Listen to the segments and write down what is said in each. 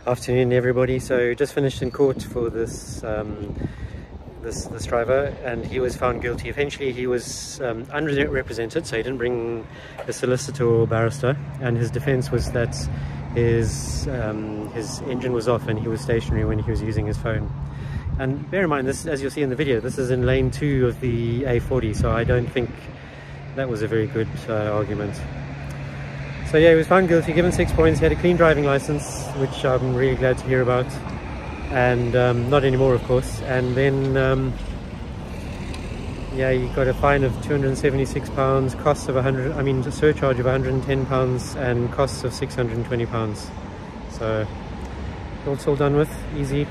Afternoon, everybody. So just finished in court for this this driver, and he was found guilty. Eventually he was unrepresented, so he didn't bring a solicitor or barrister, and his defense was that his engine was off and he was stationary when he was using his phone. And bear in mind, this, as you'll see in the video, this is in lane 2 of the A40, so I don't think that was a very good argument. So yeah, he was found guilty, given 6 points. He had a clean driving license, which I'm really glad to hear about, and not anymore, of course. And then yeah, he got a fine of £276, costs of a surcharge of £110, and costs of £620. So it's all done with, easy.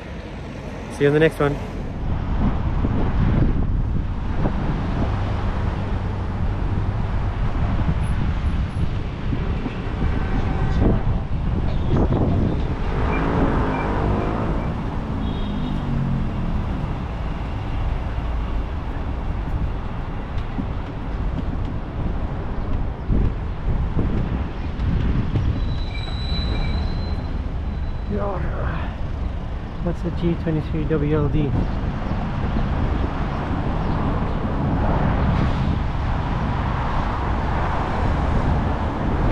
See you in the next one. That's a GL23WLD.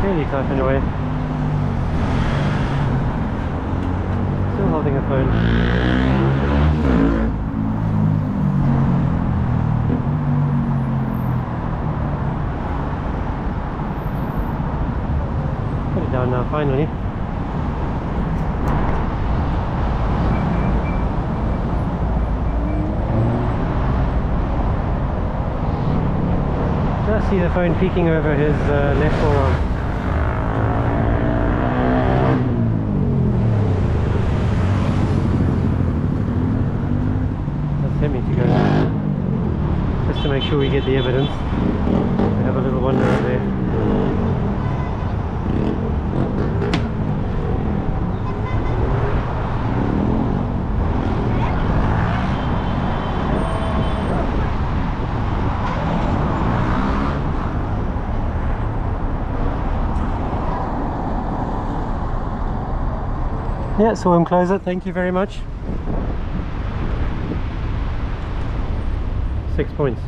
Really typing away. Still holding a phone. Put it down now, finally. Just see the phone peeking over his left forearm. That's him to go. Just to make sure we get the evidence. We have a little wander over there. Yeah, saw him close it, thank you very much. 6 points.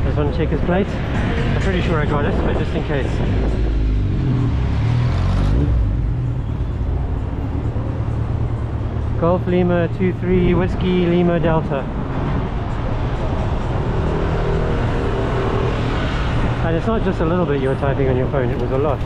Just want to check his plate. I'm pretty sure I got it, but just in case. Golf Lima 23 Whiskey Lima Delta. And it's not just a little bit you're typing on your phone, it was a lot.